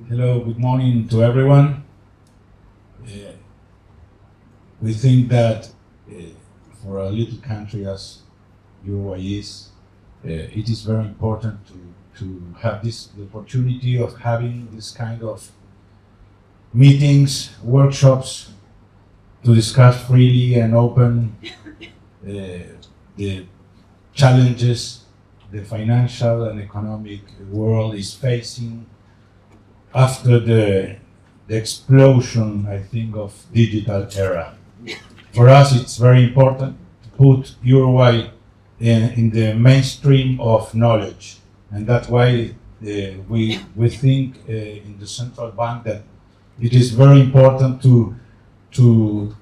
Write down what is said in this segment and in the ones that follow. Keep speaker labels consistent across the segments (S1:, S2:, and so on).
S1: Hello, good morning to everyone. Uh, we think that for a little country as Uruguay is, it is very important to have the opportunity of having this kind of meetings, workshops to discuss freely and open the challenges the financial and economic world is facing after the explosion, I think, of digital era. For us, it's very important to put Uruguay in the mainstream of knowledge, and that's why we think in the central bank that it is very important to do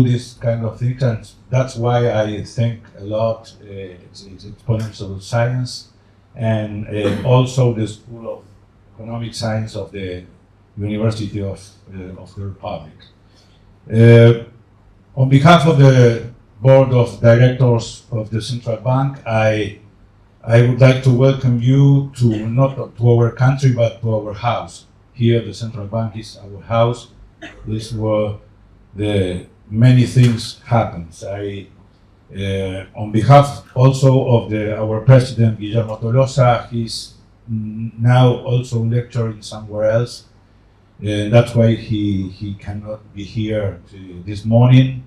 S1: this kind of things, and that's why I thank a lot it's exponential science and also the School of Economic Science of the University of the Republic. On behalf of the Board of Directors of the Central Bank, I would like to welcome you to not to our country but to our house. Here, the Central Bank is our house. This is where the many things happens. On behalf also of our President Guillermo Tolosa, he's now also lecturing somewhere else. That's why he cannot be here this morning.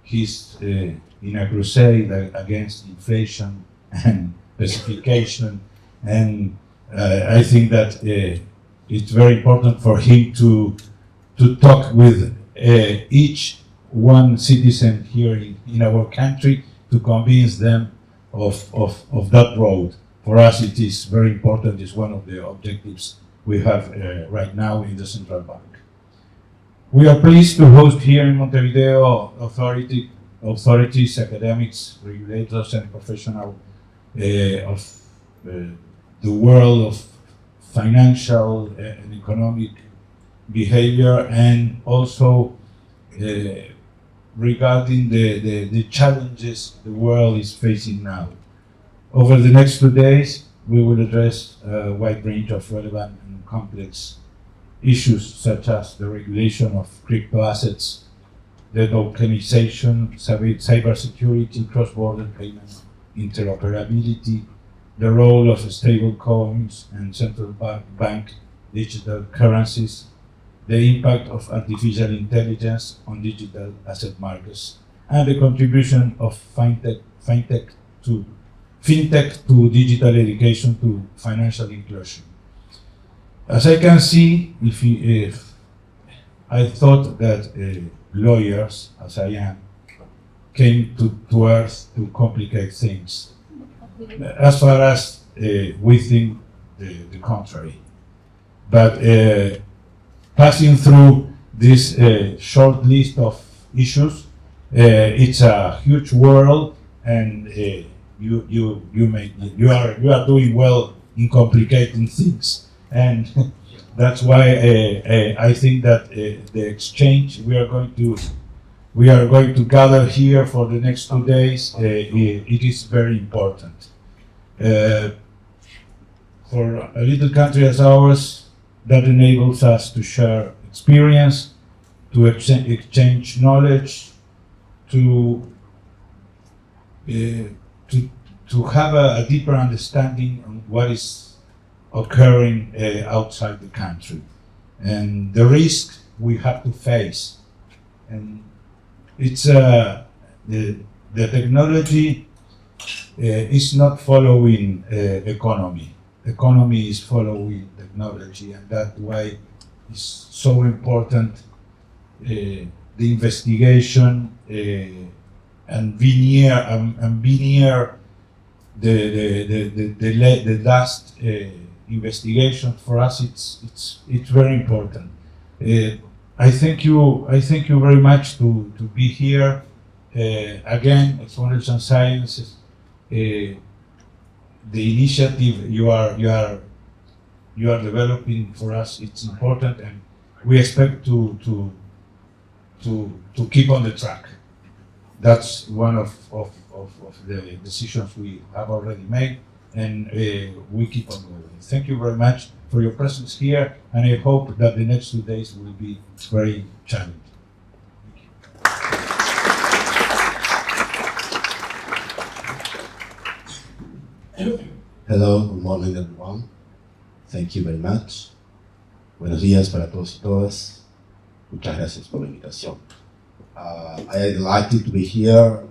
S1: He's in a crusade against inflation and pacification, and I think that it's very important for him to talk with each one citizen here in our country to convince them of that road. For us, it is very important. It's one of the objectives we have right now in the Central Bank. We are pleased to host here in Montevideo authorities, academics, regulators, and professionals of the world of financial and economic behavior, and also regarding the challenges the world is facing now. Over the next 2 days, we will address a wide range of relevant and complex issues such as the regulation of crypto assets, the tokenization, cybersecurity, cross-border payment interoperability, the role of stable coins and central bank digital currencies, the impact of artificial intelligence on digital asset markets, and the contribution of fintech to digital education to financial inclusion. As I can see, if I thought that lawyers, as I am, came to Earth to complicate things, as far as we think the contrary. But passing through this short list of issues, it's a huge world, and you are doing well in complicating things, and that's why I think that the exchange we are going to gather here for the next 2 days, it is very important. For a little country as ours, that enables us to share experience, to exchange knowledge, to have a deeper understanding on what is occurring outside the country and the risk we have to face. And it's the technology is not following economy. Economy is following technology, and that's why it's so important the investigation and be near the last investigation. For us, it's very important. I thank you very much to be here again. Exponential Sciences, the initiative you are developing for us, it's important, and we expect to keep on the track. That's one of the decisions we have already made. and we keep on going. Thank you very much for your presence here, and I hope that the next 2 days will be very challenging.
S2: Hello, good morning everyone. Thank you very much. Buenos días para todos y todas. Muchas gracias por la invitación. I am delighted to be here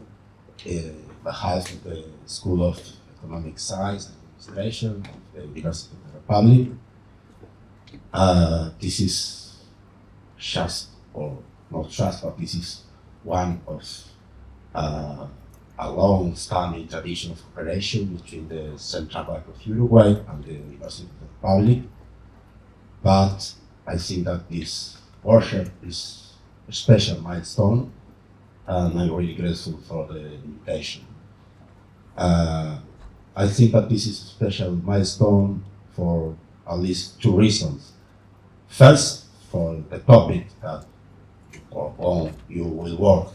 S2: on behalf of the School of Economic Science and Administration of the University of the Republic. This is just, or not just, but this is one of a long-standing tradition of cooperation between the Central Bank of Uruguay and the University of the Republic. But I think that this workshop is a special milestone, and I'm really grateful for the invitation. I think that this is a special milestone for at least 2 reasons. First, for the topic that you will work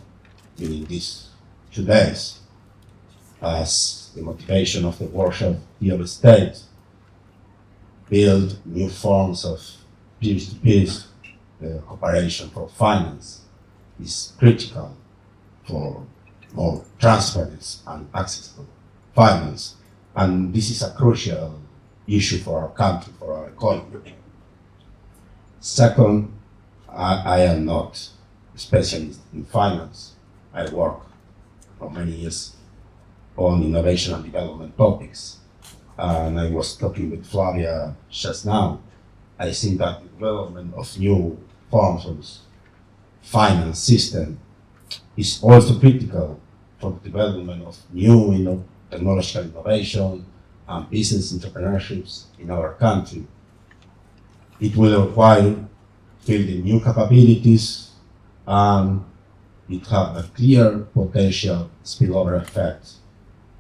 S2: during these 2 days, as the motivation of the workshop here states, build new forms of peer-to-peer cooperation for finance is critical for more transparency and access to finance. And this is a crucial issue for our country, for our economy. Second, I am not a specialist in finance. I work for many years on innovation and development topics. And I was talking with Flavia just now. I think that the development of new forms of finance system is also critical for the development of new technological innovation and business entrepreneurships in our country. It will require building new capabilities, and it has a clear potential spillover effect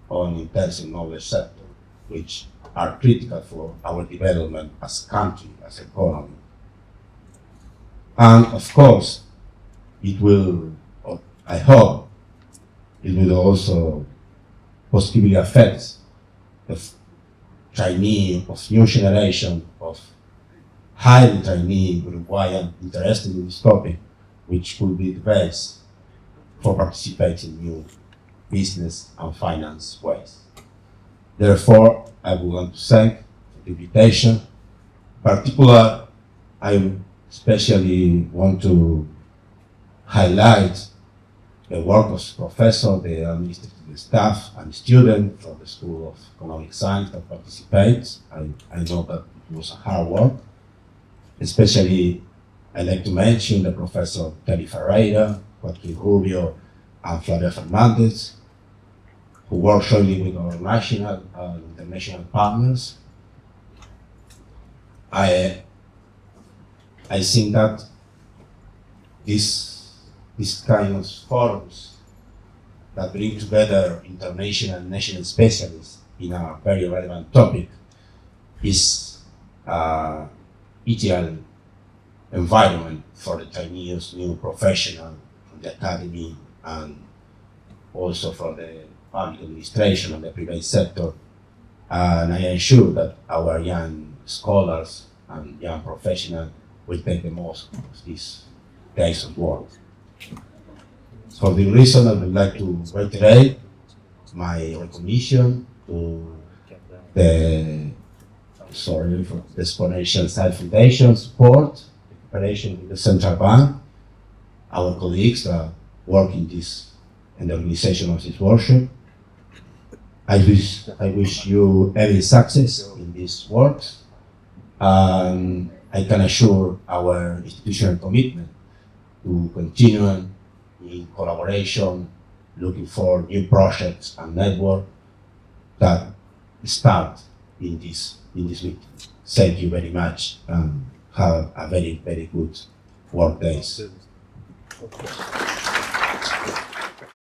S2: on intensive knowledge sector, which are critical for our development as a country, as an economy. And of course, it will, I hope, it will also positively affect the trainee of new generation of highly trainee Uruguayan interested in this topic, which could be the base for participating in new business and finance ways. Therefore, I would want to thank for the invitation. In particular, I especially want to highlight the work of professor, the administrative staff, and students from the School of Economic Science that participate. I know that it was a hard work. Especially, I'd like to mention the Professor Telly Ferreira, Joaquin Julio, and Flavia Fernandez, who work jointly with our national and international partners. I think that this kind of forums that bring together international and national specialists in a very relevant topic is ideal environment for the Chinese new professional from the academy and also for the public administration and the private sector. And I am sure that our young scholars and young professionals will take the most of these days of work. For the reason, I would like to reiterate my recognition to the Exponential Side Foundation support, the cooperation with the Central Bank, our colleagues that work in the organization of this workshop. I wish you every success in this work, and I can assure our institutional commitment to continue in collaboration, looking for new projects and network that start in this meeting. Thank you very much, and have a very, very good work days.